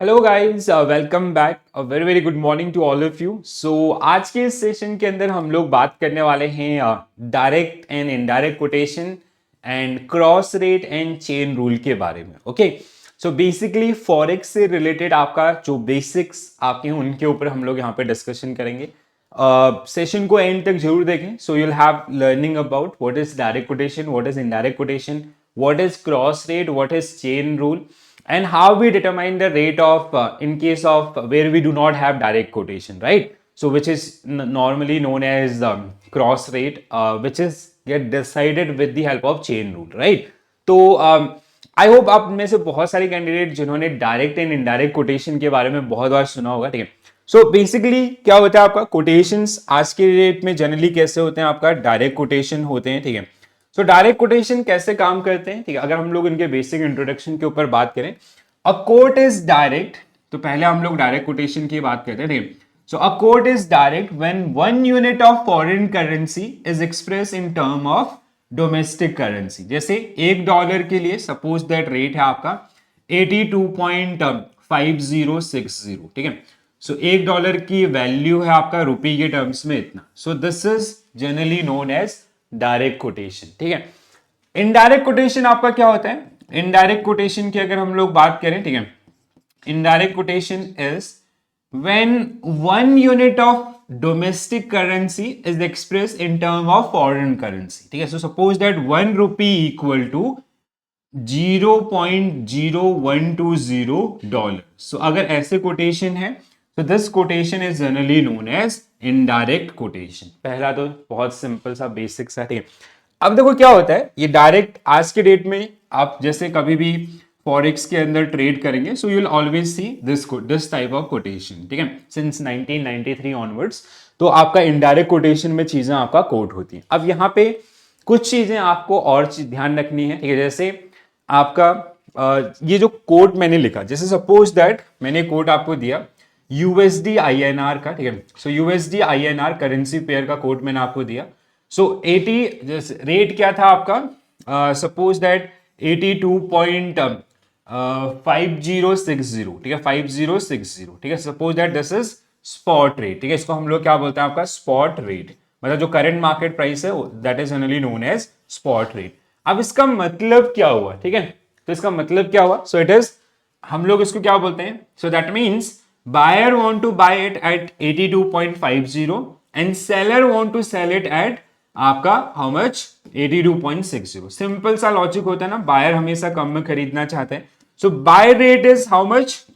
Hello guys, welcome back. Uh very very good morning to all of you. So आज के इस session के अंदर हम लोग बात करने वाले हैं direct and indirect quotation and cross rate and chain rule के बारे में। ओके, सो बेसिकली फॉरेक्स से रिलेटेड आपका जो बेसिक्स आपके हैं उनके ऊपर हम लोग यहाँ पे डिस्कशन करेंगे। सेशन को एंड तक जरूर देखें, so you'll have learning about what is direct quotation, what is indirect quotation, what is cross rate, what is chain rule, and how we determine the rate of in case of where we do not have direct quotation, right? So which is normally known as cross rate, which is get decided with the help of chain rule, right? तो I hope आप में से बहुत सारे candidate जिन्होंने direct and indirect quotation के बारे में बहुत बार सुना होगा, ठीक है। सो बेसिकली क्या होता है आपका कोटेशंस आज के डेट में जनरली कैसे होते हैं, आपका डायरेक्ट कोटेशन होते हैं, ठीक है। सो डायरेक्ट कोटेशन कैसे काम करते हैं, ठीक है। अगर हम लोग इनके बेसिक इंट्रोडक्शन के ऊपर बात करें, अ कोट इज डायरेक्ट, तो पहले हम लोग डायरेक्ट कोटेशन की बात करते हैं, ठीक है। So a quote is direct when one unit of foreign currency is express in term of domestic currency. जैसे $1 के लिए सपोज दैट रेट है आपका 82.5060, ठीक है। सो $1 की वैल्यू है आपका रुपये के टर्म्स में इतना। So this is generally known as direct quotation, ठीक है। इनडायरेक्ट कोटेशन आपका क्या होता है? इनडायरेक्ट कोटेशन की अगर हम लोग बात करें, ठीक है, indirect quotation is when one unit of domestic currency is express in term of foreign currency, ठीक है। So suppose that ₹1 equal to 0.0120 so अगर ऐसे कोटेशन है तो this quotation is generally known as indirect quotation. पहला तो बहुत simple सा बेसिक सा, ठीक है। अब देखो क्या होता है, ये डायरेक्ट आज के डेट में आप जैसे कभी भी फॉरेक्स के अंदर ट्रेड करेंगे, so you will always see this type of quotation, ठीक है। सिंस 1993 ऑनवर्ड्स तो आपका इनडायरेक्ट कोटेशन में चीजें आपका कोट होती हैं। अब यहाँ पे कुछ चीजें आपको और ध्यान रखनी है, ठीक है। जैसे आपका ये जो कोट मैंने लिखा, जैसे सपोज दैट मैंने कोट आपको दिया यूएसडी आईएनआर का, ठीक है। सो यूएसडी आईएनआर करेंसी पेयर का कोट मैंने आपको दिया। सो 80 रेट क्या था आपका, सपोज दैट 82.5060, ठीक है, 5060, ठीक है। Suppose that this is spot rate, ठीक है। इसको हम लोग क्या बोलते हैं, आपका स्पॉट रेट, मतलब जो करंट मार्केट प्राइस है that is generally known as spot rate. अब इसका मतलब क्या हुआ, ठीक है, तो इसका मतलब क्या हुआ, सो इट इज, हम लोग इसको क्या बोलते हैं, so that means buyer want to buy it at 82.50 and seller want to sell it at आपका how much 82.60। सिंपल सा लॉजिक होता है ना, बायर हमेशा कम में खरीदना चाहते हैं। So buy rate is how much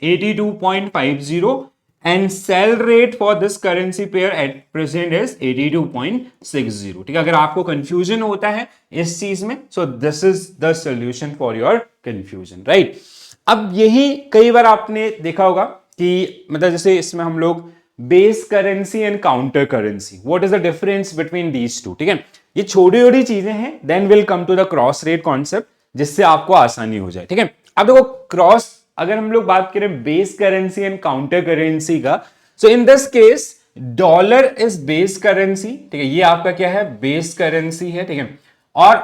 82.50 and sell rate for this currency pair at present is 82.60, ठीक है। अगर आपको कंफ्यूजन होता है इस चीज में, सो this is the solution for your confusion, right. अब यही कई बार आपने देखा होगा कि मतलब जैसे इसमें हम लोग base currency and counter currency, what is the difference between these two, ठीक है। ये छोटी छोटी चीजें हैं, then will come to the cross rate concept, जिससे आपको आसानी हो जाए, ठीक है। अब देखो क्रॉस, अगर हम लोग बात करें base currency and counter currency का, so in this case dollar is base currency, ठीक है। ये आपका क्या है, बेस करेंसी है, ठीक है। और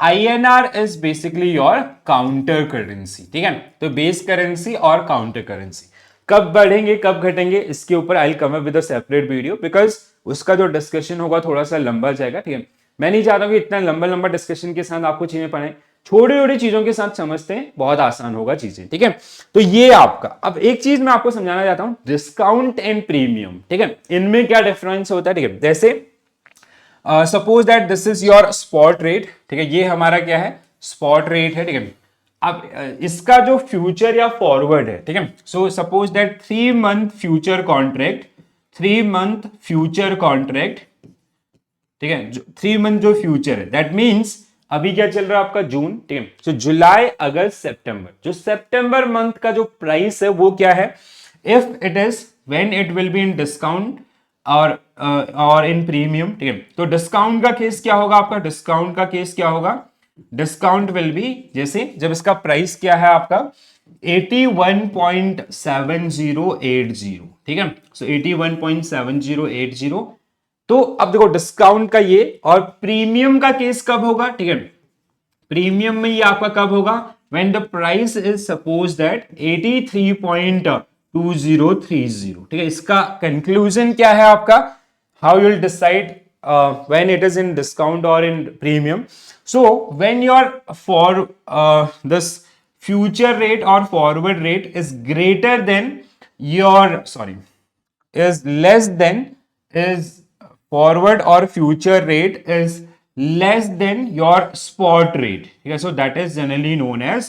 INR is basically your counter currency, ठीक है। तो बेस करेंसी और काउंटर करेंसी कब बढ़ेंगे कब घटेंगे, इसके ऊपर आई will come up with a separate video, because उसका जो डिस्कशन होगा थोड़ा सा लंबा जाएगा, ठीक है। मैं नहीं चाहता हूं कि इतना लंबा लंबा डिस्कशन के साथ आपको चीजें पढ़े, छोटी छोटी चीजों के साथ समझते हैं, बहुत आसान होगा चीजें, ठीक है। तो ये आपका, अब एक चीज मैं आपको समझाना चाहता हूं, डिस्काउंट एंड प्रीमियम, ठीक है, इनमें क्या डिफरेंस होता है, ठीक है। जैसे suppose that this is your spot rate, ठीक है, ये हमारा क्या है, स्पॉट रेट है, ठीक है। अब इसका जो फ्यूचर या फॉरवर्ड है, ठीक है। So suppose that 3 month future contract, 3 month future contract, ठीक है, 3 मंथ जो फ्यूचर है, दैट मीन्स अभी क्या चल रहा है आपका जून, ठीक है। सो जुलाई अगस्त सितंबर, जो सितंबर मंथ का जो प्राइस है वो क्या है, if it is when it will be in discount और इन प्रीमियम, ठीक है। तो डिस्काउंट का केस क्या होगा आपका, डिस्काउंट का केस क्या होगा, डिस्काउंट विल बी, जैसे जब इसका प्राइस क्या है आपका 81.7080, ठीक है। सो 81.7080, तो अब देखो डिस्काउंट का ये, और प्रीमियम का केस कब होगा, ठीक है। प्रीमियम में ये आपका कब होगा, when the price is suppose that 83.2030. ठीक है, इसका कंक्लूजन क्या है आपका? How you'll decide when it is in discount or in premium. So when your for this future rate or forward rate is greater than your is less than is forward or future rate is less than your spot rate. ठीक है, so that is generally known as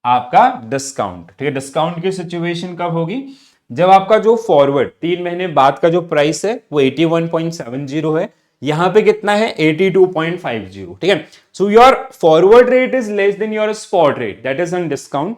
आपका discount. ठीक है, discount की situation कब होगी? जब आपका जो फॉरवर्ड 3 महीने बाद का जो प्राइस है वो 81.70 है, यहां पे कितना है 82.50. ठीक है, so your forward rate is less than your spot rate, that is on discount.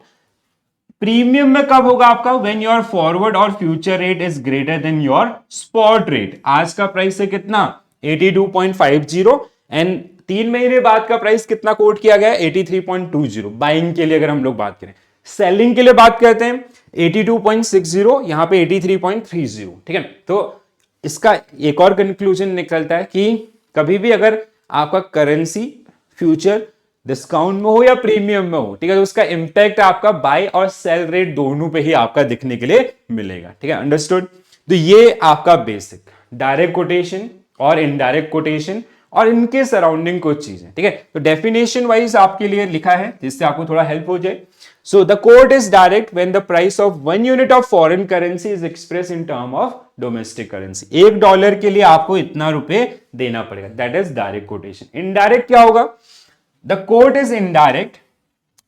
Premium में कब होगा आपका? व्हेन योर फॉरवर्ड और future rate is greater than your spot rate. आज का प्राइस है कितना? 82.50 एंड 3 महीने बाद का प्राइस कितना कोट किया गया? 83.20. बाइंग के लिए अगर हम लोग बात करें, सेलिंग के लिए बात करते हैं 82.60, यहां पे 83.30. ठीक है, तो इसका एक और कंक्लूजन निकलता है कि कभी भी अगर आपका करेंसी फ्यूचर डिस्काउंट में हो या प्रीमियम में हो, ठीक है, तो उसका इंपैक्ट आपका बाय और सेल रेट दोनों पे ही आपका दिखने के लिए मिलेगा. ठीक है, अंडरस्टूड. तो ये आपका बेसिक डायरेक्ट कोटेशन और इनडायरेक्ट कोटेशन और इनके सराउंडिंग कुछ चीजें. ठीक है, तो डेफिनेशन वाइज आपके लिए लिखा है जिससे आपको थोड़ा हेल्प हो जाए. So the quote is direct when the price of 1 unit of foreign currency is expressed in term of domestic currency. $1 के लिए आपको इतना रुपए देना पड़ेगा. That is direct quotation. Indirect क्या होगा? The quote is indirect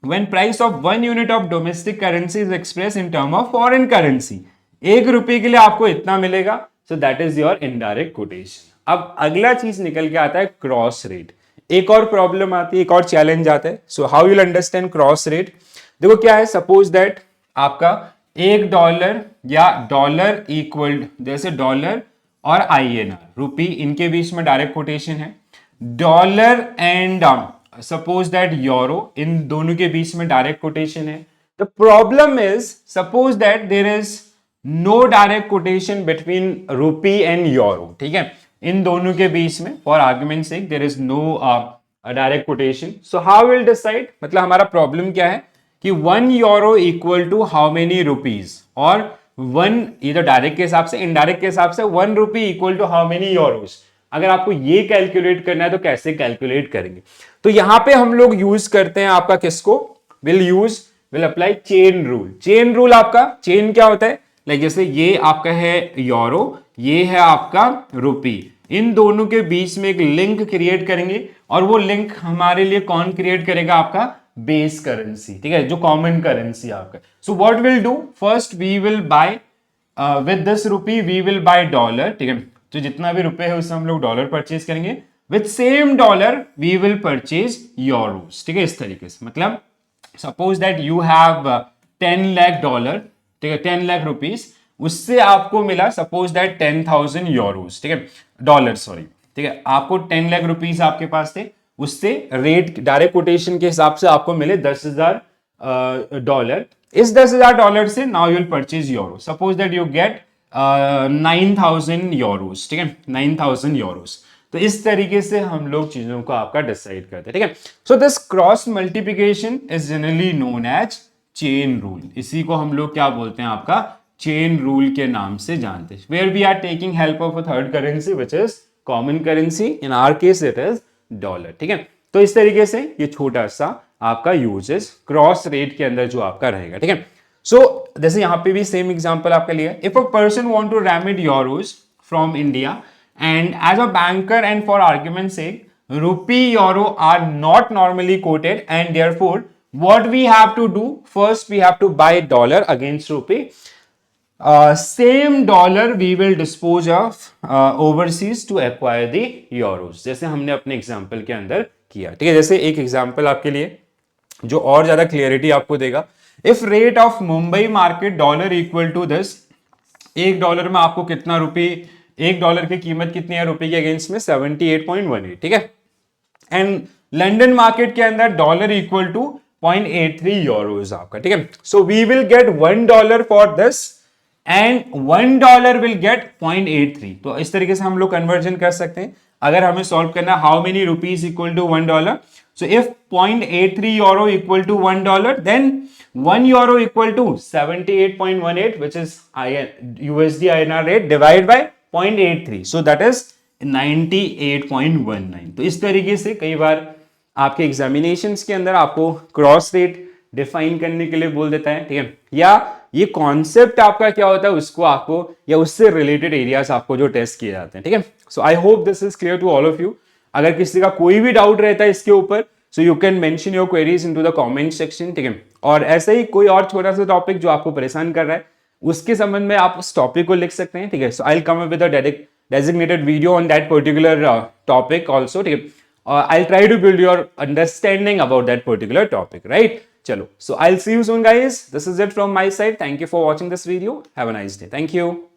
when price of 1 unit of domestic currency is expressed in term of foreign currency. $1 के लिए आपको इतना मिलेगा. So that is your indirect quotation. अब अगला चीज निकल के आता है क्रॉस रेट. एक और प्रॉब्लम आती है, एक और चैलेंज आता है. So how you'll understand cross rate? देखो क्या है, सपोज दैट आपका $1 या डॉलर इक्वल, जैसे डॉलर और INR रुपी, इनके बीच में डायरेक्ट कोटेशन है. Dollar and suppose that euro, इन दोनों के बीच में डायरेक्ट कोटेशन है. The problem is suppose that there is no direct quotation between rupee and euro. ठीक है, इन दोनों के बीच में for argument sake there is no direct quotation. So how will decide, मतलब हमारा प्रॉब्लम क्या है कि 1 euro equal to how many rupees, और 1 ये तो डायरेक्ट के हिसाब से, इनडायरेक्ट के हिसाब से 1 rupee equal to how many euros. अगर आपको ये कैलकुलेट करना है तो कैसे कैलकुलेट करेंगे? तो यहां पे हम लोग यूज करते हैं आपका किसको? Will apply chain rule. Chain rule आपका, चेन क्या होता है? लाइक जैसे ये आपका है यूरो, ये है आपका रुपी, इन दोनों के बीच में एक लिंक क्रिएट करेंगे, और वो लिंक हमारे लिए कौन क्रिएट करेगा? आपका बेस करेंसी. ठीक है, जो कॉमन करेंसी आपका. So what will do, first we will buy with this rupee we will buy dollar. ठीक है, तो जितना भी रुपए है उससे हम लोग डॉलर परचेज करेंगे. With same dollar we will purchase euros. ठीक है, इस तरीके से, मतलब suppose that you have 10 lakh dollar. ठीक है, 10 लाख रुपीज, उससे आपको मिला सपोज दैट 10,000 यूरोस. ठीक है, डॉलर सॉरी. ठीक है, आपको 10 लाख रुपीज आपके पास थे, उससे रेट डायरेक्ट कोटेशन के हिसाब से आपको मिले 10,000 डॉलर. इस 10,000 डॉलर से now you will purchase euro. Suppose that you get 9,000 Euros. ठीक है, 9,000 यूरोस. तो इस तरीके से हम लोग चीजों को आपका डिसाइड करते हैं. ठीक है, so this cross multiplication is generally known as chain rule. इसी को हम लोग क्या बोलते हैं? आपका चेन रूल के नाम से जानते हैं. Where we are taking help of a third currency which is common currency, in our case it is dollar. ठीक है, तो इस तरीके से ये छोटा सा आपका यूजेस क्रॉस रेट के अंदर जो आपका रहेगा. ठीक है, सो जैसे यहां पे भी सेम एग्जांपल आपका लिया. If a person want to remit euros from India and as a banker and for argument sake rupee euro are not normally quoted and therefore what we have to do, first we have to buy dollar against rupee. Same dollar we will dispose of overseas to acquire the euros, जैसे हमने अपने example के अंदर किया. ठीक है, जैसे एक एग्जांपल आपके लिए जो और ज्यादा क्लियरिटी आपको देगा. If rate of Mumbai market dollar equal to this, $1 में आपको कितना रुपी, $1 की कीमत कितनी है रुपये के अगेंस्ट में? 78.18. ठीक है, एंड लंदन मार्केट के अंदर डॉलर इक्वल टू 0.83 यूरोस आपका. ठीक है, so we will get $1 for this and $1 will get 0.83. तो इस तरीके से हम लोग कन्वर्जन कर सकते हैं. अगर हमें सॉल्व करना how many rupees equal to $1, So if 0.83 euro equal to $1, then 1 euro equal to 78.18, which is USD INR rate divided by 0.83. So that is 98.19. तो इस तरीके से कई बार आपके एग्जामिनेशंस के अंदर आपको क्रॉस रेट डिफाइन करने के लिए बोल देता है, ठीक है, या ये कॉन्सेप्ट आपका क्या होता है उसको आपको या उससे रिलेटेड एरियाज आपको जो टेस्ट किए जाते हैं, ठीक है. So I hope this is clear to all of you. अगर किसी का कोई भी डाउट रहता है इसके ऊपर, so you can mention your queries into the comment section, ठीक है. और ऐसे ही कोई और छोटा सा टॉपिक जो आपको परेशान कर रहा है उसके संबंध में आप उस टॉपिक को लिख सकते हैं, ठीक है. So I will come up with a designated video on that particular topic also, ठीक है. I'll try to build your understanding about that particular topic, right? Chalo. So I'll see you soon, guys. This is it from my side. Thank you for watching this video. Have a nice day. Thank you.